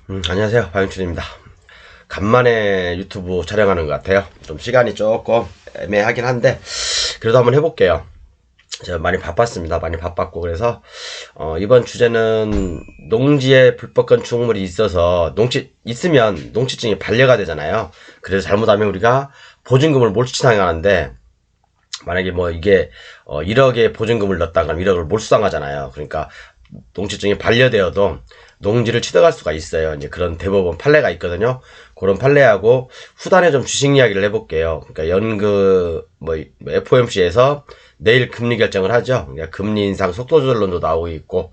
안녕하세요. 박영춘입니다. 간만에 유튜브 촬영하는 것 같아요. 좀 시간이 조금 애매하긴 한데 그래도 한번 해볼게요. 제가 많이 바빴습니다. 많이 바빴고 그래서 이번 주제는 농지에 불법 건축물이 있어서 농지 있으면 농지증이 반려가 되잖아요. 그래서 잘못하면 우리가 보증금을 몰수당하는데 만약에 뭐 이게 1억에 보증금을 넣었다 그러면 1억을 몰수당하잖아요. 그러니까 농지증이 반려되어도 농지를 취득할 수가 있어요. 이제 그런 대법원 판례가 있거든요. 그런 판례하고 후단에 좀 주식 이야기를 해볼게요. 그러니까 FOMC에서 내일 금리 결정을 하죠. 그러니까 금리 인상 속도 조절론도 나오고 있고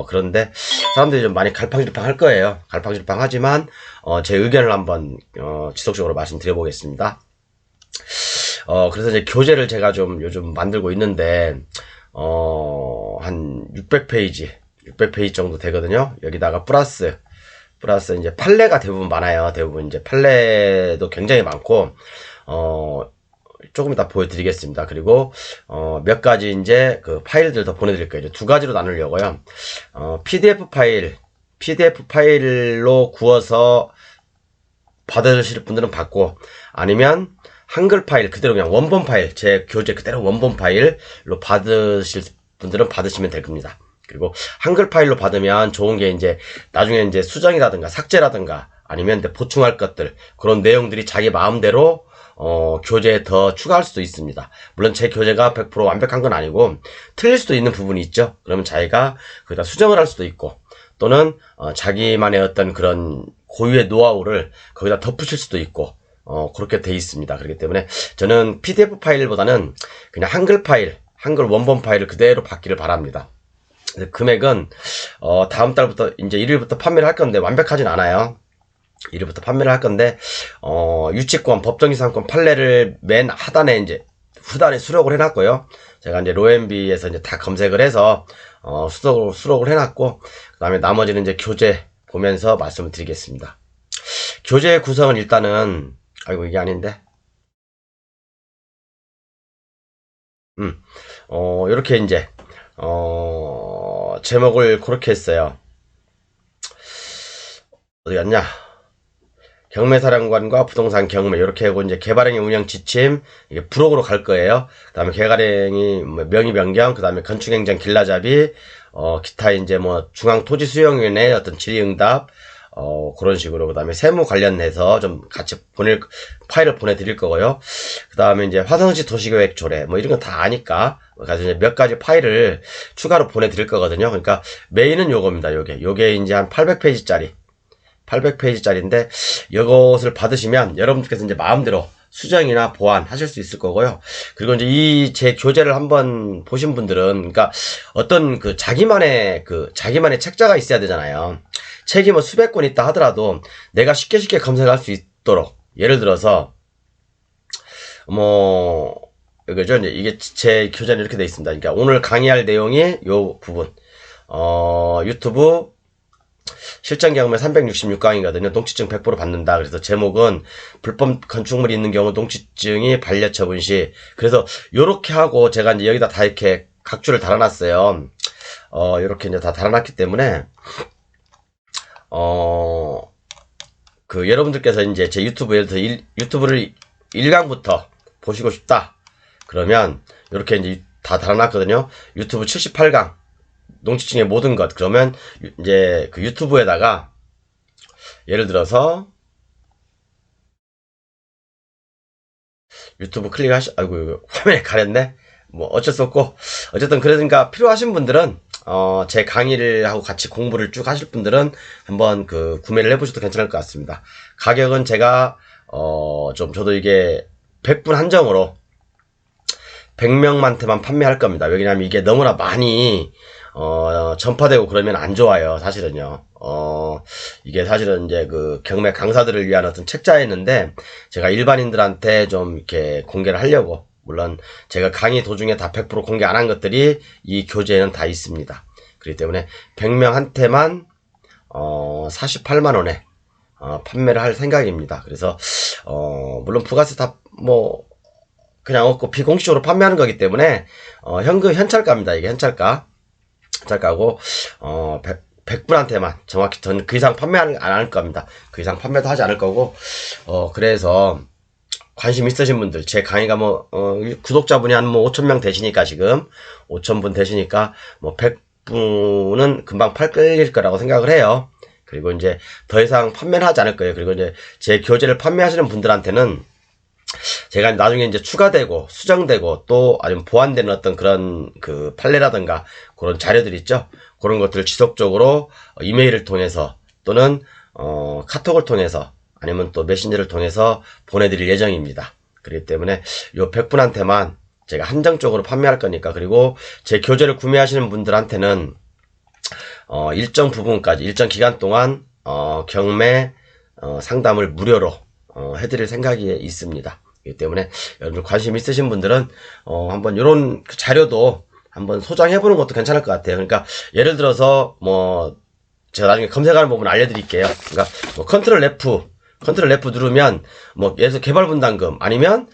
그런데 사람들이 좀 많이 갈팡질팡 할 거예요. 갈팡질팡 하지만 제 의견을 한번 지속적으로 말씀드려보겠습니다. 그래서 이제 교재를 제가 좀 요즘 만들고 있는데 한 600페이지 정도 되거든요. 여기다가 플러스 이제 판례가 대부분 많아요. 대부분 이제 판례도 굉장히 많고, 조금 이따 보여드리겠습니다. 그리고, 몇 가지 이제 그 파일들 더 보내드릴 거예요. 두 가지로 나누려고요. PDF 파일로 구워서 받으실 분들은 받고, 아니면 한글 파일 그대로 그냥 원본 파일, 제 교재 그대로 원본 파일로 받으실 분들은 받으시면 될 겁니다. 그리고 한글 파일로 받으면 좋은 게 이제 나중에 이제 수정이라든가 삭제라든가 아니면 보충할 것들 그런 내용들이 자기 마음대로 교재에 더 추가할 수도 있습니다. 물론 제 교재가 100% 완벽한 건 아니고 틀릴 수도 있는 부분이 있죠. 그러면 자기가 거기다 수정을 할 수도 있고 또는 자기만의 어떤 그런 고유의 노하우를 거기다 덧붙일 수도 있고 그렇게 돼 있습니다. 그렇기 때문에 저는 PDF 파일보다는 그냥 한글 파일, 한글 원본 파일을 그대로 받기를 바랍니다. 금액은 다음 달부터 이제 1일부터 판매를 할 건데 완벽하진 않아요. 1일부터 판매를 할 건데 유치권, 법정이상권 판례를 맨 하단에 이제 후단에 수록을 해놨고요. 제가 이제 로엔비에서 이제 다 검색을 해서 수록을 해놨고 그다음에 나머지는 이제 교재 보면서 말씀을 드리겠습니다. 교재 구성은 일단은 아이고 이게 아닌데 이렇게 이제 제목을 그렇게 했어요. 어디 갔냐? 경매사령관과 부동산 경매 이렇게 하고 이제 개발행위 운영 지침 이게 부록으로 갈 거예요. 그다음에 개발행위 명의 변경, 그다음에 건축행정 길라잡이, 기타 이제 뭐 중앙토지수용위원회 어떤 질의응답 그런 식으로 그다음에 세무 관련해서 좀 같이 파일을 보내드릴 거고요. 그다음에 이제 화성시 도시계획 조례 뭐 이런 거 다 아니까 그래서 이제 몇 가지 파일을 추가로 보내드릴 거거든요. 그러니까 메인은 요겁니다. 요게 이제 한 800페이지짜리인데 이것을 받으시면 여러분들께서 이제 마음대로 수정이나 보완 하실 수 있을 거고요. 그리고 이제 이 제 교재를 한번 보신 분들은 그러니까 어떤 자기만의 책자가 있어야 되잖아요. 책이 뭐 수백 권 있다 하더라도 내가 쉽게 검색할 수 있도록 예를 들어서 뭐 이거죠. 이게 제 교재는 이렇게 돼 있습니다. 그러니까 오늘 강의할 내용이 요 부분 유튜브 실전 경매 366강이거든요. 농지증 100% 받는다. 그래서 제목은 불법 건축물이 있는 경우 농지증이 반려 처분 시. 그래서 요렇게 하고 제가 이제 여기다 다 이렇게 각주를 달아놨어요. 요렇게 이제 다 달아놨기 때문에 여러분들께서 이제 제 유튜브 예를 들어 유튜브를 1강부터 보시고 싶다. 그러면 요렇게 이제 다 달아놨거든요. 유튜브 78강 농지증의 모든 것. 그러면 이제 그 유튜브에다가 예를 들어서 유튜브 아이고 이거 화면에 가렸네. 뭐 어쩔 수 없고 어쨌든 그러니까 필요하신 분들은 제 강의를 하고 같이 공부를 쭉 하실 분들은 한번 구매를 해보셔도 괜찮을 것 같습니다. 가격은 제가 저도 이게 100분 한정으로 100명한테만 판매할 겁니다. 왜냐하면 이게 너무나 많이 전파되고 그러면 안 좋아요. 사실은요. 이게 사실은 이제 경매 강사들을 위한 어떤 책자였는데 제가 일반인들한테 좀 이렇게 공개를 하려고 물론 제가 강의 도중에 다 100% 공개 안 한 것들이 이 교재에는 다 있습니다. 그렇기 때문에 100명한테만 48만원에 판매를 할 생각입니다. 그래서 물론 부가세 다 뭐 그냥 없고 비공식적으로 판매하는 거기 때문에 현찰가입니다. 이게 현찰가고 100분한테만 정확히 전 그 이상 판매하는 안 할 겁니다. 그 이상 판매도 하지 않을 거고 그래서 관심 있으신 분들 제 강의가 구독자분이 한 5,000명 되시니까 지금 5,000분 되시니까 100분은 금방 팔릴 거라고 생각을 해요. 그리고 이제 더 이상 판매는 하지 않을 거예요. 그리고 이제 제 교재를 판매하시는 분들한테는 제가 나중에 이제 추가되고 수정되고 또 아니면 보완되는 어떤 그런 그 판례라든가 그런 자료들 있죠. 그런 것들을 지속적으로 이메일을 통해서 또는 카톡을 통해서 아니면 또 메신저를 통해서 보내드릴 예정입니다. 그렇기 때문에 요 100분한테만 제가 한정적으로 판매할 거니까, 그리고 제 교재를 구매하시는 분들한테는 일정 부분까지 일정 기간 동안 경매 상담을 무료로 해드릴 생각이 있습니다. 그렇기 때문에 여러분들 관심 있으신 분들은 한번 이런 자료도 한번 소장해보는 것도 괜찮을 것 같아요. 그러니까 예를 들어서 제가 나중에 검색하는 부분 알려드릴게요. 그러니까 컨트롤 F 누르면 예를 들어 개발 분담금 아니면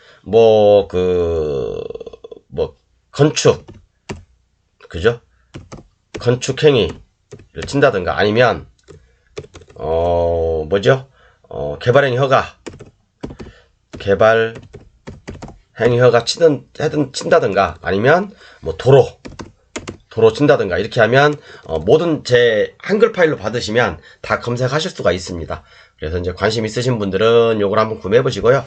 건축, 그죠? 건축 행위를 친다든가 아니면 개발행위 허가 친다든가 아니면 도로 친다든가 이렇게 하면 모든 제 한글 파일로 받으시면 다 검색하실 수가 있습니다. 그래서 이제 관심 있으신 분들은 요걸 한번 구매해 보시고요.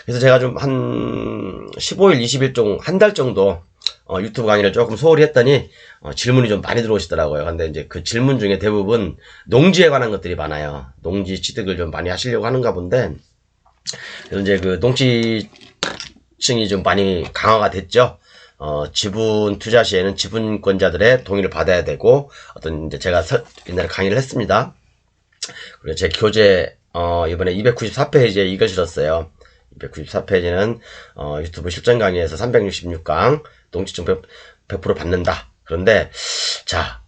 그래서 제가 좀 한 15일, 20일 정도, 한 달 정도 유튜브 강의를 조금 소홀히 했더니 질문이 좀 많이 들어오시더라고요. 근데 이제 그 질문 중에 대부분 농지에 관한 것들이 많아요. 농지 취득을 좀 많이 하시려고 하는가 본데, 그래서 이제 그 농지층이 좀 많이 강화가 됐죠. 지분 투자 시에는 지분권자들의 동의를 받아야 되고, 이제 제가 옛날에 강의를 했습니다. 그리고 제 교재, 이번에 294페이지에 이걸 실었어요. 294페이지는, 유튜브 실전 강의에서 366강, 농지증 100% 받는다. 그런데, 자,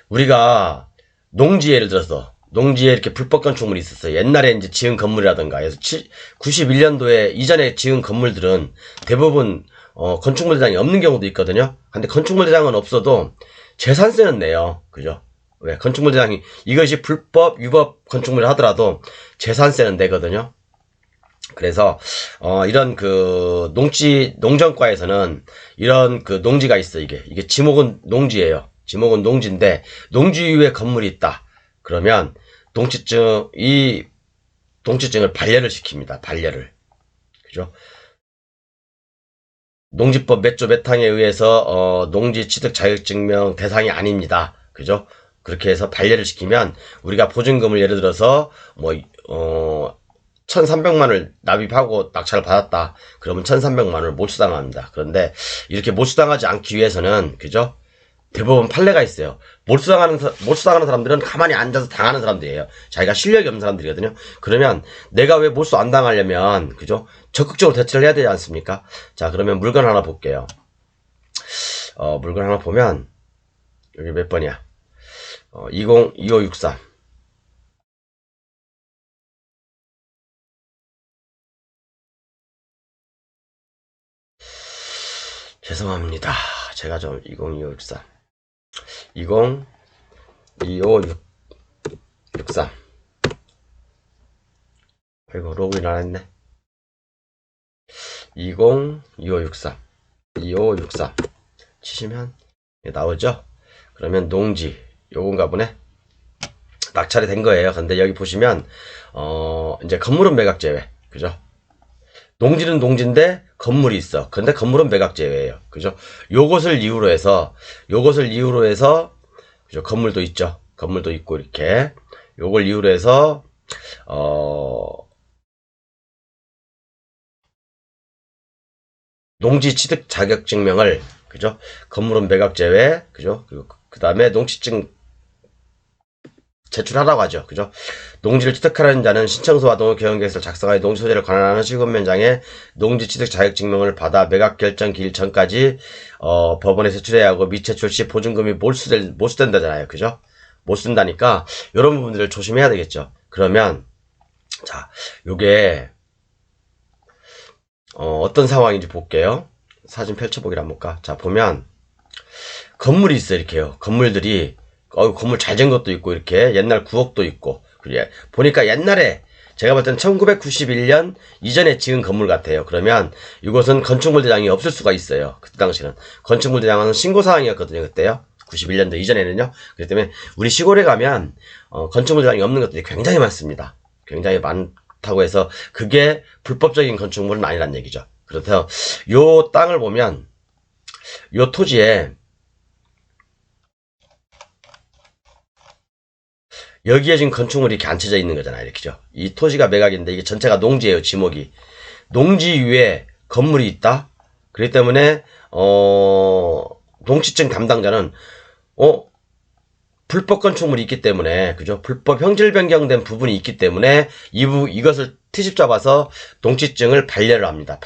우리가 예를 들어서, 농지에 이렇게 불법 건축물이 있었어요. 옛날에 이제 지은 건물이라든가, 그래서 91년도에 이전에 지은 건물들은 대부분, 건축물 대장이 없는 경우도 있거든요. 근데 건축물 대장은 없어도 재산세는 내요. 그죠? 왜? 건축물 대장이 이것이 불법, 위법 건축물을 하더라도 재산세는 내거든요. 그래서 이런 그 농정과에서는 이런 그 농지가 있어. 이게 지목은 농지예요. 지목은 농지인데 농지 위에 건물이 있다. 그러면 이 동치증을 반려를 시킵니다. 반려를. 그죠? 농지법 몇 조 몇 항에 의해서 농지 취득 자격증명 대상이 아닙니다. 그죠? 그렇게 해서 반려를 시키면 우리가 보증금을 예를 들어서 1,300만을 납입하고 낙찰을 받았다. 그러면 1,300만을 몰수당합니다. 그런데 이렇게 몰수당하지 않기 위해서는, 그죠? 대부분 판례가 있어요. 몰수당하는 사람들은 가만히 앉아서 당하는 사람들이에요. 자기가 실력이 없는 사람들이거든요. 그러면 내가 왜 몰수 안 당하려면, 그죠? 적극적으로 대처를 해야 되지 않습니까? 자, 그러면 물건 하나 볼게요. 물건 하나 보면, 여기 몇 번이야? 2563. 죄송합니다. 제가 좀 20253. 2025663. 아이고, 로그인 안 했네. 202563. 2563. 치시면 나오죠? 그러면 농지, 요건가 보네. 낙찰이 된 거예요. 근데 여기 보시면, 이제 건물은 매각 제외. 그죠? 농지는 농지인데 건물이 있어. 근데 건물은 매각 제외예요. 그죠? 요것을 이유로 해서, 그죠? 건물도 있죠. 건물도 있고, 이렇게. 요걸 이유로 해서, 농지 취득 자격 증명을, 그죠? 건물은 매각 제외, 그죠? 그리고 그 다음에 농지증 제출하라고 하죠. 그죠? 농지를 취득하려는 자는 신청서와 농업개혁계획서를 작성하여 농지 소재를 관할하는 시군면장에 농지 취득 자격증명을 받아 매각 결정 기일 전까지 법원에 제출해야 하고, 미제출 시 보증금이 몰수된다잖아요. 그죠? 몰수된다니까 이런 부분들을 조심해야 되겠죠. 그러면 자, 요게 어떤 상황인지 볼게요. 사진 펼쳐보기를 한번 볼까? 자, 보면 건물이 있어요. 이렇게요. 건물들이 건물 잘 지은 것도 있고, 이렇게 옛날 구옥도 있고, 그래. 보니까 옛날에 제가 볼 때는 1991년 이전에 지은 건물 같아요. 그러면 이곳은 건축물 대장이 없을 수가 있어요. 그때 당시는. 건축물 대장은 신고사항이었거든요. 그때요. 91년도 이전에는요. 그렇기 때문에 우리 시골에 가면 건축물 대장이 없는 것들이 굉장히 많습니다. 굉장히 많다고 해서 그게 불법적인 건축물은 아니란 얘기죠. 그래서 요 땅을 보면 요 토지에 여기에 지금 건축물이 이렇게 앉혀져 있는 거잖아요. 이렇게죠. 이 토지가 매각인데 이게 전체가 농지예요. 지목이. 농지 위에 건물이 있다. 그렇기 때문에 농지증 담당자는 불법 건축물이 있기 때문에, 그죠? 불법 형질 변경된 부분이 있기 때문에 이것을 트집 잡아서 농지증을 반려를 합니다.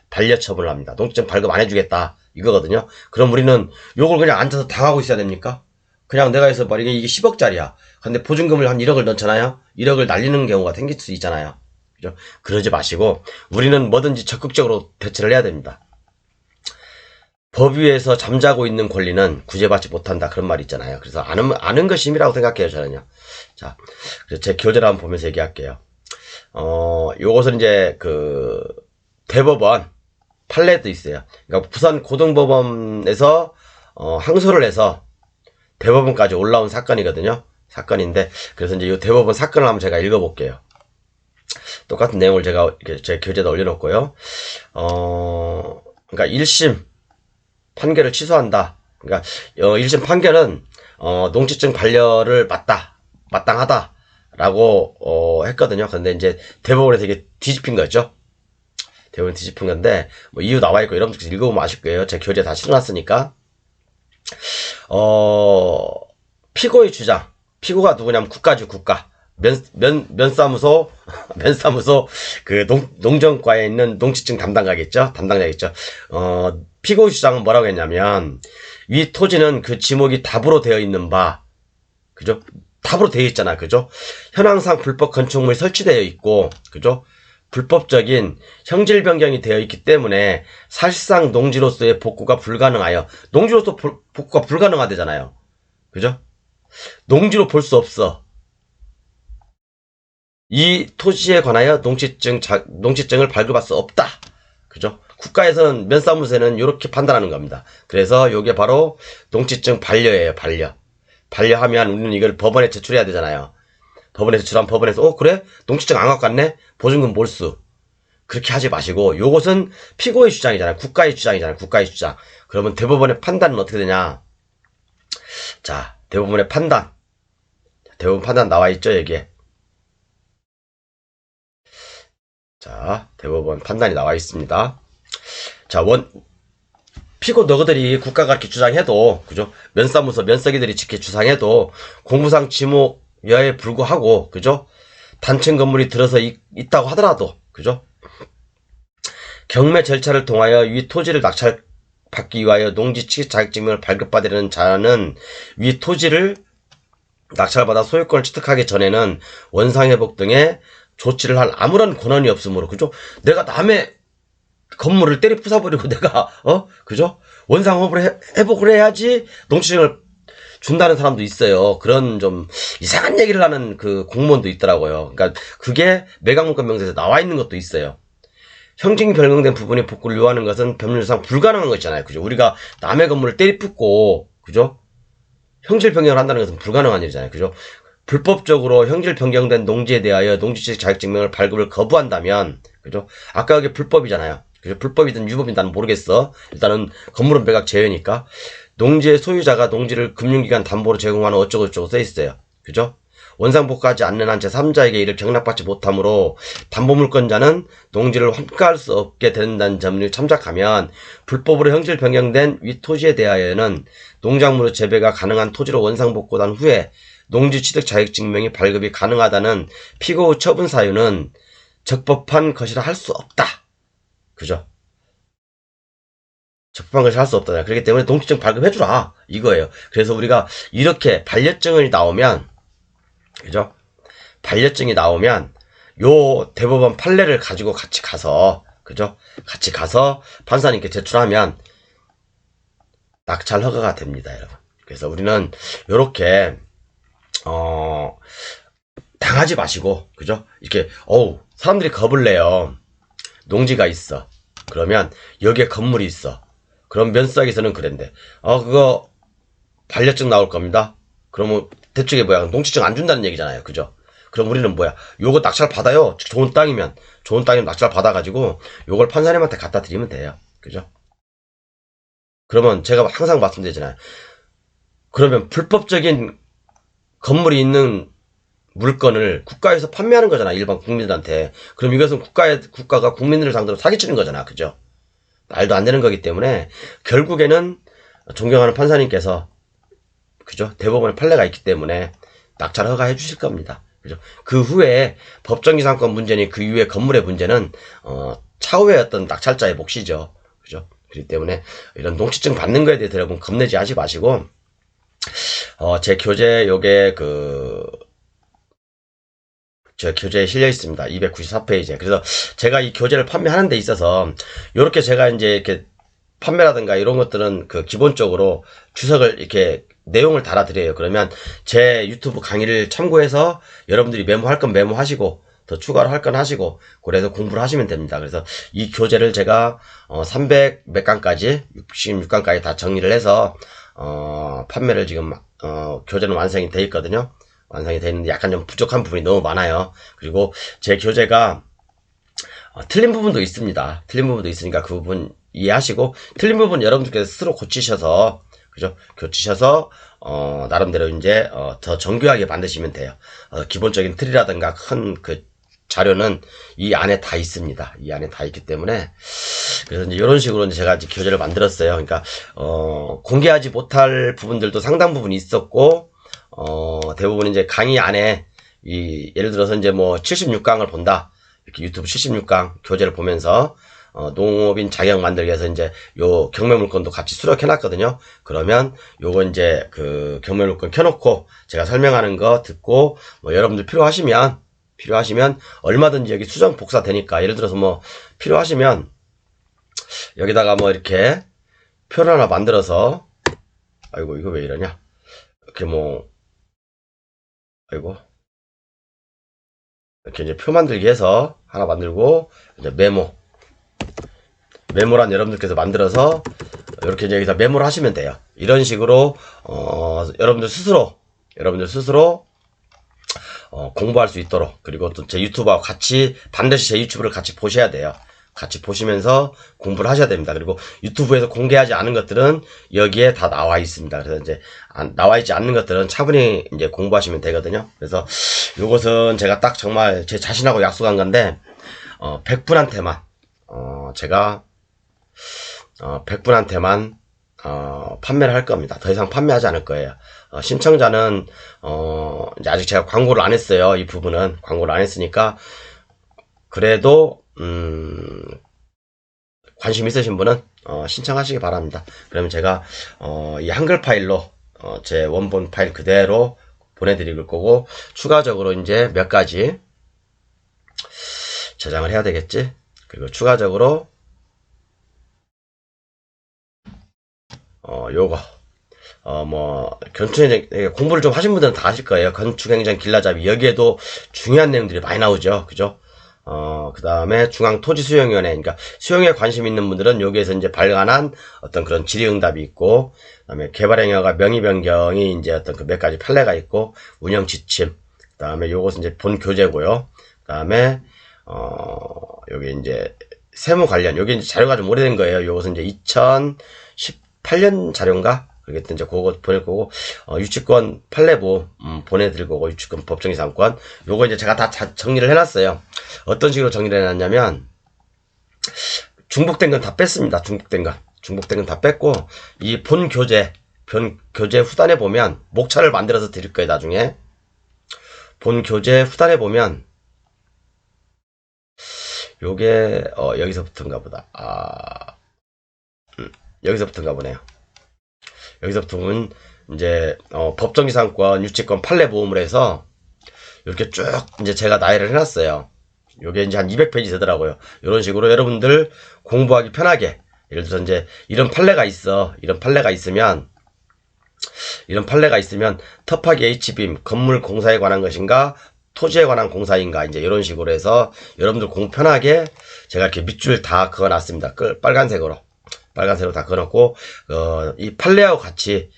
반려 처분을 합니다. 농지증 발급 안 해주겠다 이거거든요. 그럼 우리는 요걸 그냥 앉아서 당하고 있어야 됩니까? 그냥 내가 해서 말이게 이게 10억짜리야. 근데 보증금을 한 1억을 넣잖아요. 1억을 날리는 경우가 생길 수 있잖아요. 그죠? 그러지 마시고 우리는 뭐든지 적극적으로 대처를 해야 됩니다. 법 위에서 잠자고 있는 권리는 구제받지 못한다. 그런 말이 있잖아요. 그래서 아는 것이 힘이라고 생각해요. 저는요. 자, 그래서 제 교재를 한번 보면서 얘기할게요. 요것은 이제 대법원 판례도 있어요. 그러니까 부산 고등법원에서 항소를 해서 대법원까지 올라온 사건이거든요. 사건인데, 그래서 이제 이 대법원 사건을 한번 제가 읽어볼게요. 똑같은 내용을 제가 제 교재에다 올려놓고요. 그러니까 1심 판결을 취소한다. 그러니까 1심 판결은 농지증 반려를 마땅하다라고 했거든요. 근데 이제 대법원에서 이게 뒤집힌 거죠. 대법원 뒤집힌 건데 뭐 이유 나와 있고 이런 거 읽어보면 아실 거예요. 제 교재 다 실어놨으니까. 피고의 주장. 피고가 누구냐면 국가죠, 국가. 면사무소, 농정과에 있는 농지증 담당자겠죠. 피고의 주장은 뭐라고 했냐면, 위 토지는 그 지목이 답으로 되어 있는 바, 그죠? 답으로 되어 있잖아, 그죠? 현황상 불법 건축물이 설치되어 있고, 그죠? 불법적인 형질 변경이 되어 있기 때문에 사실상 농지로서의 복구가 불가능하여, 농지로서 복구가 불가능하대잖아요. 그죠? 농지로 볼 수 없어. 이 토지에 관하여 농지증을 발급할 수 없다. 그죠? 국가에서는 면사무소에는 이렇게 판단하는 겁니다. 그래서 이게 바로 농지증 반려예요. 반려하면 우리는 이걸 법원에 제출해야 되잖아요. 법원에 제출하면 법원에서 그래? 농지증 안 갖고 갔네? 보증금 몰수. 그렇게 하지 마시고 요것은 피고의 주장이잖아요. 국가의 주장이잖아요. 국가의 주장. 그러면 대법원의 판단은 어떻게 되냐? 자, 대법원의 판단. 대법원 판단 나와 있죠, 여기에. 자, 대법원 판단이 나와 있습니다. 자, 피고 너희들이 국가가 이렇게 주장해도, 그죠? 면사무소, 면서기들이 이렇게 주장해도, 공무상 지목여에 불구하고, 그죠? 단층 건물이 들어서 있다고 하더라도, 그죠? 경매 절차를 통하여 위 토지를 낙찰받기 위하여 농지 취득 자격증명을 발급받으려는 자는 위 토지를 낙찰받아 소유권을 취득하기 전에는 원상회복 등의 조치를 할 아무런 권한이 없으므로, 그죠? 내가 남의 건물을 때려 부숴버리고 내가, 그죠? 원상회복을 해야지 농지증을 준다는 사람도 있어요. 그런 좀 이상한 얘기를 하는 그 공무원도 있더라고요. 그러니까 그게 매각물권 명세에서 나와 있는 것도 있어요. 형징 변경된 부분이 복구를 요하는 것은 법률상 불가능한 것이잖아요. 그죠? 우리가 남의 건물을 때려 붓고, 그죠? 형질 변경을 한다는 것은 불가능한 일이잖아요. 그죠? 불법적으로 형질 변경된 농지에 대하여 농지취득 자격증명을 발급을 거부한다면, 그죠? 아까 그게 불법이잖아요. 그죠? 불법이든 유법이든 나는 모르겠어. 일단은 건물은 매각 제외니까. 농지의 소유자가 농지를 금융기관 담보로 제공하는 어쩌고저쩌고 써 있어요. 그죠? 원상복구하지 않는 한 제3자에게 이를 경락받지 못하므로 담보물권자는 농지를 환가할 수 없게 된다는 점을 참작하면 불법으로 형질 변경된 위 토지에 대하여는 농작물의 재배가 가능한 토지로 원상복구한 후에 농지 취득 자격증명이 발급이 가능하다는 피고의 처분 사유는 적법한 것이라 할 수 없다. 그죠? 적법한 것이 할 수 없다. 그렇기 때문에 농지증 발급해주라. 이거예요. 그래서 우리가 이렇게 반려증이 나오면, 그죠? 반려증이 나오면, 요 대법원 판례를 가지고 같이 가서, 그죠? 같이 가서 판사님께 제출하면 낙찰 허가가 됩니다, 여러분. 그래서 우리는 요렇게 당하지 마시고, 그죠? 이렇게 사람들이 겁을 내요. 농지가 있어. 그러면 여기에 건물이 있어. 그럼 면수학에서는 그랬는데 그거 반려증 나올 겁니다. 그러면 대충 뭐야, 농지증 안 준다는 얘기잖아요. 그죠? 그럼 우리는 뭐야, 요거 낙찰 받아요. 좋은 땅이면 낙찰 받아가지고 요걸 판사님한테 갖다 드리면 돼요. 그죠? 그러면 제가 항상 말씀드리잖아요. 그러면 불법적인 건물이 있는 물건을 국가에서 판매하는 거잖아, 일반 국민들한테. 그럼 이것은 국가가 국민들을 상대로 사기치는 거잖아. 그죠? 말도 안 되는 거기 때문에 결국에는 존경하는 판사님께서, 그죠? 대법원에 판례가 있기 때문에 낙찰 허가해 주실 겁니다. 그죠? 그 후에 법정기상권 문제니 그 이후에 건물의 문제는 차후에 어떤 낙찰자의 몫이죠. 그죠? 그렇기 때문에 이런 농지증 받는 거에 대해서 여러분 겁내지 하지 마시고, 제 교재 요게 저 교재에 실려 있습니다. 294페이지에. 그래서 제가 이 교재를 판매하는 데 있어서 요렇게 제가 이제 이렇게 판매라든가 이런 것들은 기본적으로 주석을 이렇게 내용을 달아드려요. 그러면 제 유튜브 강의를 참고해서 여러분들이 메모할 건 메모하시고 더 추가로 할 건 하시고 그래서 공부를 하시면 됩니다. 그래서 이 교재를 제가 300 몇 강까지 66강까지 다 정리를 해서 판매를 지금 교재는 완성이 돼 있거든요. 완성이 돼 있는데 약간 좀 부족한 부분이 너무 많아요. 그리고 제 교재가 틀린 부분도 있습니다. 틀린 부분도 있으니까 그 부분 이해하시고, 틀린 부분 여러분들께서 스스로 고치셔서, 그죠? 고치셔서 나름대로 이제 더 정교하게 만드시면 돼요. 기본적인 틀이라든가 큰 자료는 이 안에 다 있습니다. 이 안에 다 있기 때문에. 그래서 이제 이런 식으로 이제 제가 이제 교재를 만들었어요. 그러니까 공개하지 못할 부분들도 상당 부분 있었고, 대부분 이제 강의 안에 예를 들어서 이제 뭐 76강을 본다. 이렇게 유튜브 76강 교재를 보면서 농업인 자격 만들기 위해서 이제 요 경매물건도 같이 수록해 놨거든요. 그러면 요거 이제 경매물건 켜놓고 제가 설명하는 거 듣고 뭐 여러분들 필요하시면 얼마든지 여기 수정 복사 되니까, 예를 들어서 뭐 필요하시면 여기다가 뭐 이렇게 표를 하나 만들어서, 아이고 이거 왜 이러냐, 이렇게 뭐 아이고 이렇게 이제 표 만들기 해서 하나 만들고, 이제 메모란 여러분들께서 만들어서 이렇게 이제 여기다 메모를 하시면 돼요. 이런 식으로 여러분들 스스로 공부할 수 있도록, 그리고 또 제 유튜브와 같이 반드시 제 유튜브를 같이 보셔야 돼요. 같이 보시면서 공부를 하셔야 됩니다. 그리고 유튜브에서 공개하지 않은 것들은 여기에 다 나와 있습니다. 그래서 이제 나와 있지 않는 것들은 차분히 이제 공부하시면 되거든요. 그래서 요것은 제가 딱 정말 제 자신하고 약속한 건데 100분한테만 제가 100분한테만 판매를 할 겁니다. 더 이상 판매하지 않을 거예요. 신청자는 이제 아직 제가 광고를 안 했어요. 이 부분은 광고를 안 했으니까, 그래도 관심 있으신 분은 신청하시기 바랍니다. 그러면 제가 이 한글 파일로 제 원본 파일 그대로 보내드릴 거고, 추가적으로 이제 몇 가지 저장을 해야 되겠지. 그리고 추가적으로 요거 뭐 건축행정 공부를 좀 하신 분들은 다 아실 거예요. 건축행정 길라잡이, 여기에도 중요한 내용들이 많이 나오죠. 그죠? 그 다음에 중앙토지수용위원회, 그러니까 수용에 관심 있는 분들은 여기에서 이제 발간한 어떤 그런 질의응답이 있고, 그 다음에 개발행위가 명의변경이 이제 어떤 몇 가지 판례가 있고, 운영지침, 그 다음에 요것은 이제 본 교재고요. 그 다음에 여기 이제 세무 관련, 여기 이제 자료가 좀 오래된 거예요. 요것은 이제 2018년 자료인가? 그렇게 이제 그거 보낼 거고, 유치권 판례부 보내드릴 거고, 유치권 법정이상권 요거 이제 제가 다 정리를 해놨어요. 어떤 식으로 정리를 해놨냐면, 중복된 건 다 뺐습니다. 중복된 건 다 뺐고, 이 본 교재 후단에 보면 목차를 만들어서 드릴 거예요. 나중에 본 교재 후단에 보면 요게 여기서부터인가 보다. 여기서부터인가 보네요. 여기서부터 보면 이제 법정이상권, 유치권, 판례 보험을 해서 이렇게 쭉 이제 제가 나열을 해놨어요. 요게 이제 한 200페이지 되더라고요. 이런 식으로 여러분들 공부하기 편하게, 예를 들어서 이제 이런 판례가 있으면 이런 판례가 있으면 터프하게 H빔, 건물 공사에 관한 것인가, 토지에 관한 공사인가, 이제 이런 식으로 해서 여러분들 공부 편하게 제가 이렇게 밑줄 다 그어놨습니다. 빨간색으로 다 그어놓고, 이 판례하고 같이,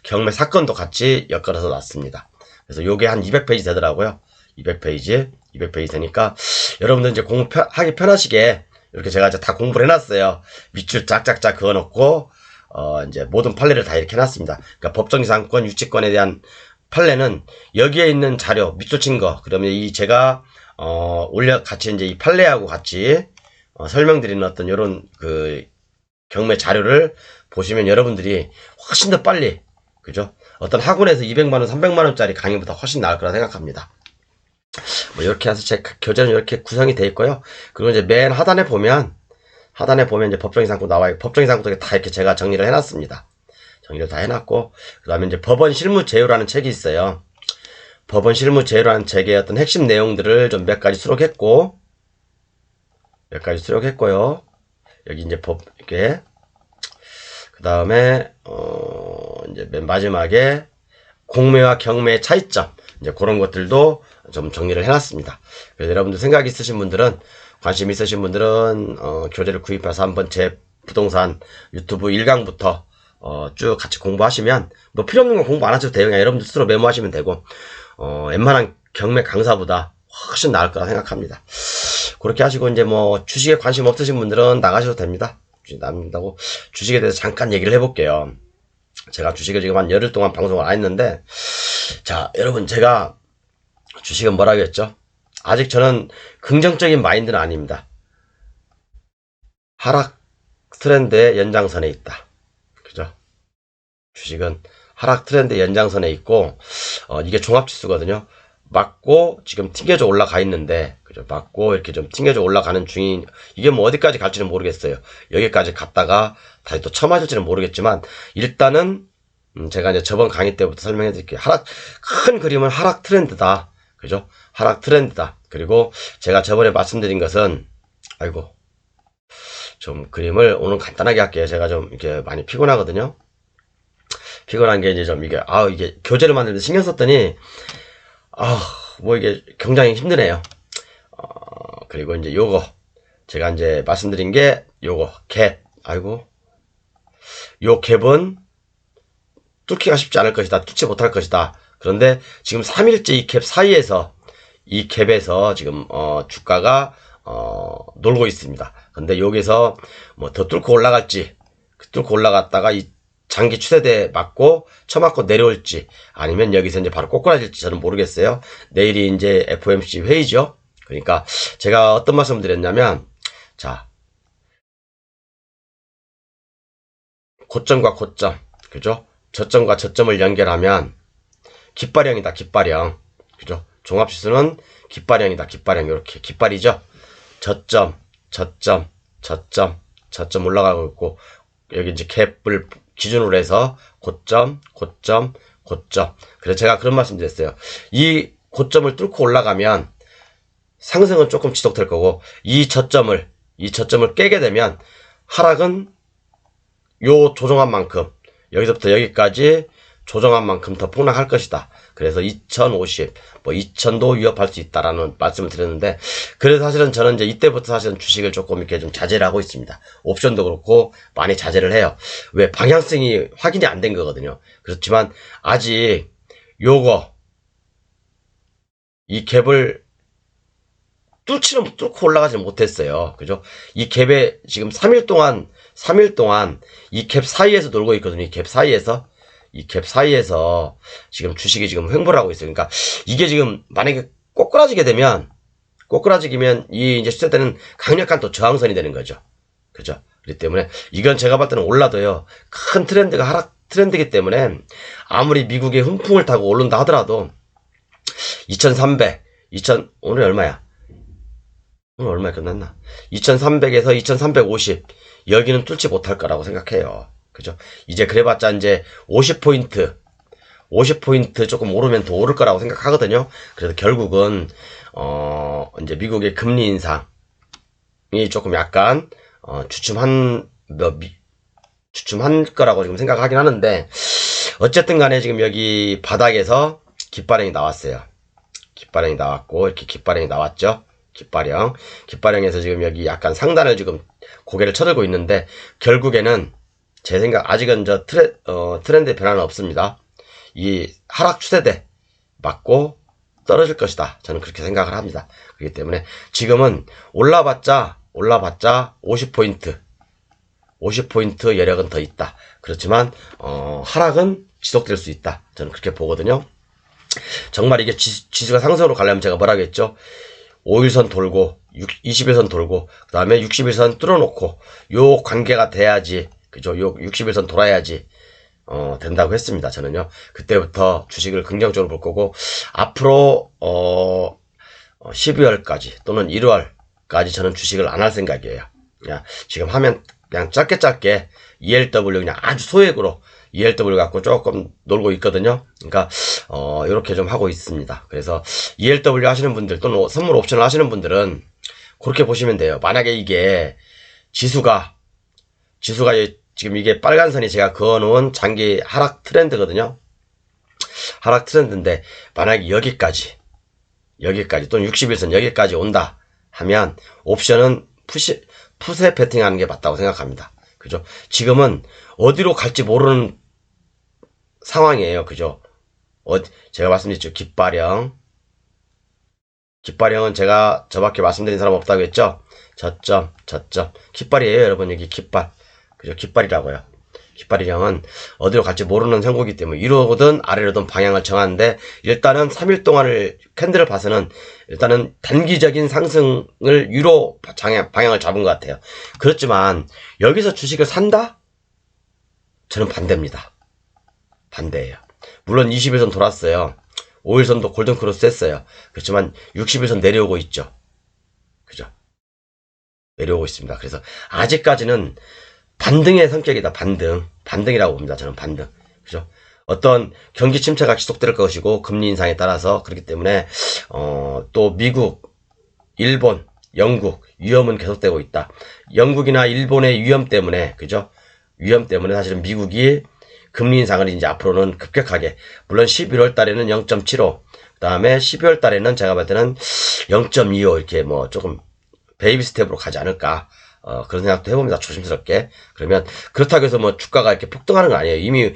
경매 사건도 같이 엮어서 놨습니다. 그래서 요게 한 200페이지 되더라고요. 200페이지 되니까 여러분들 이제 하기 편하시게 이렇게 제가 이제 다 공부를 해놨어요. 밑줄 짝짝짝 그어놓고, 이제 모든 판례를 다 이렇게 해놨습니다. 그러니까 법정지상권, 유치권에 대한 판례는 여기에 있는 자료, 밑줄 친 거, 그러면 제가, 같이 이제 이 판례하고 같이, 설명드리는 어떤 요런 경매 자료를 보시면 여러분들이 훨씬 더 빨리, 그죠? 어떤 학원에서 200만원, 300만원짜리 강의보다 훨씬 나을 거라 생각합니다. 뭐 이렇게 해서 제 교재는 이렇게 구성이 되어 있고요. 그리고 이제 맨 하단에 보면 이제 법정이상권 나와요. 법정이상권도 다 이렇게 제가 정리를 해놨습니다. 정리를 다 해놨고, 그 다음에 이제 법원 실무 제휴라는 책이 있어요. 법원 실무 제휴라는 책의 어떤 핵심 내용들을 좀 몇 가지 수록했고요. 여기 이제 이렇게. 그 다음에, 이제 맨 마지막에 공매와 경매의 차이점. 이제 그런 것들도 좀 정리를 해놨습니다. 그래서 여러분들 생각 있으신 분들은, 관심 있으신 분들은, 교재를 구입해서 한번 제 부동산 유튜브 1강부터 쭉 같이 공부하시면, 뭐 필요 없는 건 공부 안 하셔도 돼요. 그냥 여러분들 스스로 메모하시면 되고, 웬만한 경매 강사보다 훨씬 나을 거라 생각합니다. 그렇게 하시고, 이제 뭐, 주식에 관심 없으신 분들은 나가셔도 됩니다. 남는다고. 주식에 대해서 잠깐 얘기를 해볼게요. 제가 주식을 지금 한 열흘 동안 방송을 안 했는데, 자, 여러분, 제가 주식은 뭐라고 했죠? 아직 저는 긍정적인 마인드는 아닙니다. 하락 트렌드의 연장선에 있다. 그죠? 주식은 하락 트렌드 연장선에 있고, 이게 종합지수거든요. 맞고 지금 튕겨져 올라가 있는데, 그죠? 맞고 이렇게 좀 튕겨져 올라가는 중인, 이게 뭐 어디까지 갈지는 모르겠어요. 여기까지 갔다가 다시 또 처맞을지는 모르겠지만, 일단은 제가 이제 저번 강의 때부터 설명해 드릴게요. 큰 그림은 하락 트렌드다. 그죠? 하락 트렌드다. 그리고 제가 저번에 말씀드린 것은, 좀 그림을 오늘 간단하게 할게요. 제가 좀 이렇게 많이 피곤하거든요. 피곤한 게 이제 좀 이게 교재를 만들 때 신경 썼더니, 뭐 이게 굉장히 힘드네요. 그리고 이제 요거, 제가 이제 말씀드린 게 요거, 갭. 요 갭은 뚫기가 쉽지 않을 것이다. 뚫지 못할 것이다. 그런데 지금 3일째 이 갭 사이에서, 이 갭에서 지금, 주가가, 놀고 있습니다. 근데 여기서 뭐 더 뚫고 올라갈지, 뚫고 올라갔다가 이 장기 추세대에 맞고 쳐맞고 내려올지, 아니면 여기서 이제 바로 꼬꾸라질지 저는 모르겠어요. 내일이 이제 FOMC 회의죠. 그러니까 제가 어떤 말씀을 드렸냐면, 자, 고점과 고점, 그죠? 저점과 저점을 연결하면 깃발형이다, 깃발형. 그죠? 종합지수는 깃발형이다, 깃발형. 이렇게 깃발이죠. 저점 올라가고 있고, 여기 이제 갭을 기준으로 해서 고점. 그래서 제가 그런 말씀 드렸어요. 이 고점을 뚫고 올라가면 상승은 조금 지속될 거고, 이 저점을 깨게 되면 하락은 요 조정한 만큼, 여기서부터 여기까지 조정한 만큼 더 폭락할 것이다. 그래서 2050, 뭐 2000도 위협할 수 있다라는 말씀을 드렸는데, 그래서 사실은 저는 이제 이때부터 사실은 주식을 조금 이렇게 좀 자제를 하고 있습니다. 옵션도 그렇고 많이 자제를 해요. 왜? 방향성이 확인이 안 된 거거든요. 그렇지만 아직 이 갭을 뚫고 올라가지 못했어요. 그죠? 이 갭에 지금 3일 동안 이 갭 사이에서 놀고 있거든요. 이 갭 사이에서 지금 주식이 지금 횡보를 하고 있어요. 그러니까 이게 지금 만약에 꼬꾸라지면 이 이제 시세대는 강력한 또 저항선이 되는 거죠. 그죠? 그렇기 때문에 이건 제가 봤을 때는 올라도요, 큰 트렌드가 하락 트렌드이기 때문에 아무리 미국의 훈풍을 타고 오른다 하더라도 2300, 오늘 얼마야? 오늘 얼마에 끝났나? 2300에서 2350, 여기는 뚫지 못할 거라고 생각해요. 그죠? 이제 그래봤자 이제 50포인트 조금 오르면 더 오를 거라고 생각하거든요. 그래서 결국은, 이제 미국의 금리 인상이 조금 약간, 주춤한, 주춤한 거라고 지금 생각하긴 하는데, 어쨌든 간에 지금 여기 바닥에서 깃발행이 나왔어요. 깃발행이 나왔고, 이렇게 깃발행이 나왔죠. 깃발행에서 지금 여기 약간 상단을 지금 고개를 쳐들고 있는데, 결국에는 제 생각 아직은 트렌드 변화는 없습니다. 이 하락 추세대 맞고 떨어질 것이다. 저는 그렇게 생각을 합니다. 그렇기 때문에 지금은 올라봤자 50포인트 여력은 더 있다. 그렇지만 하락은 지속될 수 있다. 저는 그렇게 보거든요. 정말 이게 지수가 상승으로 가려면 제가 뭐라고 했죠? 5일선 돌고 20일선 돌고 그 다음에 60일선 뚫어놓고 요 관계가 돼야지, 그죠? 요 60일선 돌아야지 된다고 했습니다. 저는요. 그때부터 주식을 긍정적으로 볼 거고, 앞으로 12월까지 또는 1월까지 저는 주식을 안 할 생각이에요. 그냥 지금 하면 그냥 짧게 ELW 그냥 아주 소액으로 ELW 갖고 조금 놀고 있거든요. 그러니까 이렇게 좀 하고 있습니다. 그래서 ELW 하시는 분들 또는 선물 옵션을 하시는 분들은 그렇게 보시면 돼요. 만약에 이게 지수가 지금 이게 빨간 선이 제가 그어놓은 장기 하락 트렌드거든요. 하락 트렌드인데 만약에 여기까지 또는 60일선 여기까지 온다 하면 옵션은 푸세 베팅하는 게 맞다고 생각합니다. 그죠? 지금은 어디로 갈지 모르는 상황이에요. 그죠? 제가 말씀드렸죠. 깃발형은 제가 저밖에 말씀드린 사람 없다고 했죠? 저점. 깃발이에요, 여러분. 여기 깃발. 그죠? 깃발이라고요. 깃발이형은 어디로 갈지 모르는 형국이기 때문에 위로든 아래로든 방향을 정하는데, 일단은 3일 동안을 캔들을 봐서는 일단은 단기적인 상승을 위로 방향을 잡은 것 같아요. 그렇지만 여기서 주식을 산다? 저는 반대입니다. 반대예요. 물론 20일선 돌았어요. 5일선도 골든크로스 했어요. 그렇지만 60일선 내려오고 있죠. 그죠? 내려오고 있습니다. 그래서 아직까지는 반등의 성격이다. 반등이라고 봅니다. 저는 반등. 그죠? 어떤 경기 침체가 지속될 것이고 금리 인상에 따라서, 그렇기 때문에 또 미국, 일본, 영국 위험은 계속되고 있다. 영국이나 일본의 위험 때문에, 그죠? 위험 때문에 사실은 미국이 금리 인상을 이제 앞으로는 급격하게, 물론 11월 달에는 0.75, 그 다음에 12월 달에는 제가 볼 때는 0.25 이렇게 뭐 조금 베이비 스텝으로 가지 않을까. 그런 생각도 해봅니다. 조심스럽게. 그러면 그렇다고 해서 뭐 주가가 이렇게 폭등하는 건 아니에요. 이미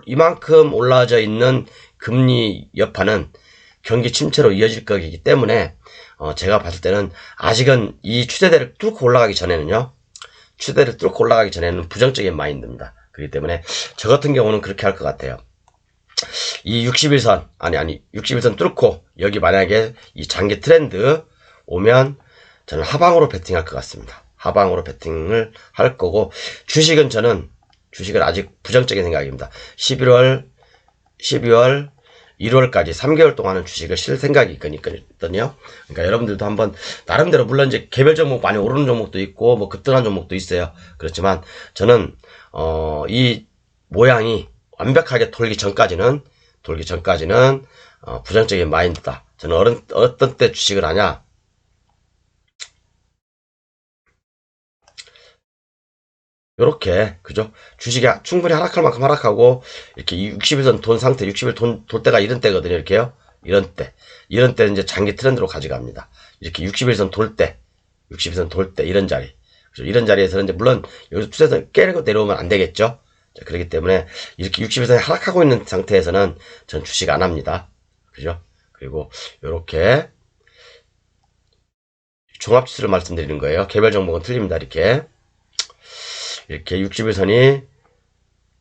이만큼 올라져 있는 금리 여파는 경기 침체로 이어질 거기 때문에 제가 봤을 때는 아직은 이 추세대를 뚫고 올라가기 전에는 부정적인 마인드입니다. 그렇기 때문에 저 같은 경우는 그렇게 할 것 같아요. 이 60일선 뚫고 여기 만약에 이 장기 트렌드 오면 저는 하방으로 베팅할 것 같습니다. 하방으로 베팅을 할 거고, 주식은 아직 부정적인 생각입니다. 11월, 12월, 1월까지 3개월 동안은 주식을 실 생각이 있거든요. 그러니까 여러분들도 한번 나름대로, 물론 이제 개별 종목 많이 오르는 종목도 있고 뭐 급등한 종목도 있어요. 그렇지만 저는 이 모양이 완벽하게 돌기 전까지는 부정적인 마인드다. 저는 어떤 때 주식을 하냐? 요렇게, 그죠? 주식이 충분히 하락할 만큼 하락하고, 이렇게 60일선 돈 상태, 60일 돌 때가 이런 때거든요, 이렇게요. 이런 때 이제 장기 트렌드로 가져갑니다. 이렇게 60일선 돌 때, 이런 자리. 그죠? 이런 자리에서는 이제 물론 여기서 추세선 깨고 내려오면 안 되겠죠? 자, 그렇기 때문에 이렇게 60일선이 하락하고 있는 상태에서는 전 주식 안 합니다. 그죠? 그리고 요렇게 종합지수를 말씀드리는 거예요. 개별 종목은 틀립니다, 이렇게 60일선이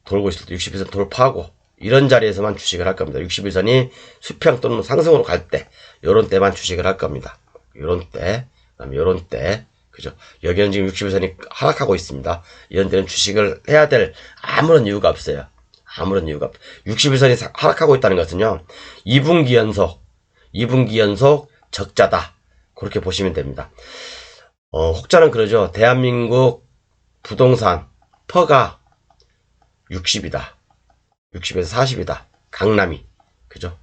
돌고 있을 때 60일선 돌파하고 이런 자리에서만 주식을 할 겁니다. 60일선이 수평 또는 상승으로 갈 때, 요런 때만 주식을 할 겁니다. 요런 때, 그다음에 요런 때, 그죠? 여기는 지금 60일선이 하락하고 있습니다. 이런 때는 주식을 해야 될 아무런 이유가 없어요. 60일선이 하락하고 있다는 것은요, 2분기 연속 적자다. 그렇게 보시면 됩니다. 혹자는 그러죠. 대한민국 부동산 퍼가 60이다. 60에서 40이다. 강남이. 그죠?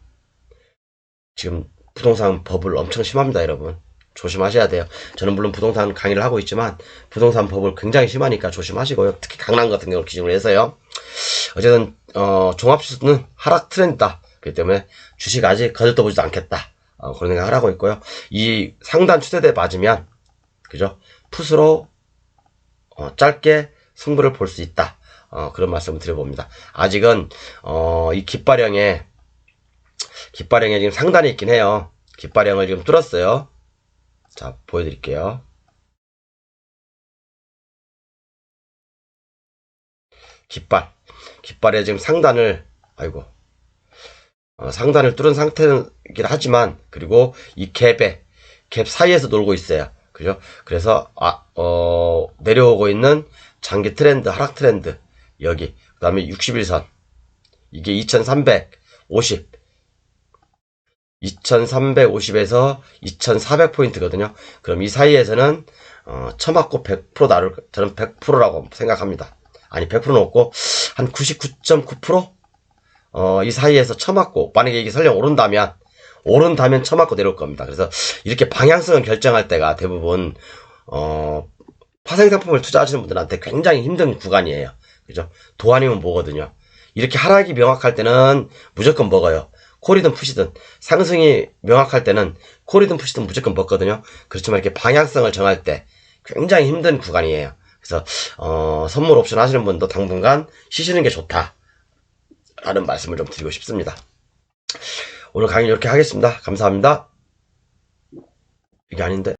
지금 부동산 버블 엄청 심합니다, 여러분. 조심하셔야 돼요. 저는 물론 부동산 강의를 하고 있지만 부동산 법을 굉장히 심하니까 조심하시고요. 특히 강남 같은 경우를 기준으로 해서요. 어쨌든 종합지수는 하락 트렌드다. 그렇기 때문에 주식 아직 거들떠보지도 않겠다. 그런 생각을 하고 있고요. 이 상단 추세대에 맞으면 그죠? 풋으로 짧게 승부를 볼 수 있다. 그런 말씀을 드려봅니다. 아직은 이 깃발형에 지금 상단이 있긴 해요. 깃발형을 지금 뚫었어요. 자, 보여드릴게요. 깃발에 지금 상단을 상단을 뚫은 상태이긴 하지만 그리고 이 갭 사이에서 놀고 있어요. 그죠? 그래서 내려오고 있는 장기 트렌드, 하락 트렌드 여기 그 다음에 60일선 이게 2350에서 2400포인트거든요. 그럼 이 사이에서는 쳐맞고 100% 나를 저는 100%라고 생각합니다. 아니 100%는 없고 한 99.9%? 이 사이에서 쳐맞고 만약에 이게 설령 오른다면 쳐맞고 내려올 겁니다. 그래서 이렇게 방향성을 결정할 때가 대부분 파생상품을 투자하시는 분들한테 굉장히 힘든 구간이에요. 그죠? 도안이면 뭐거든요. 이렇게 하락이 명확할 때는 무조건 먹어요. 콜이든 푸시든 상승이 명확할 때는 콜이든 푸시든 무조건 먹거든요. 그렇지만 이렇게 방향성을 정할 때 굉장히 힘든 구간이에요. 그래서 선물 옵션 하시는 분도 당분간 쉬시는 게 좋다 라는 말씀을 좀 드리고 싶습니다. 오늘 강의 이렇게 하겠습니다. 감사합니다. 이게 아닌데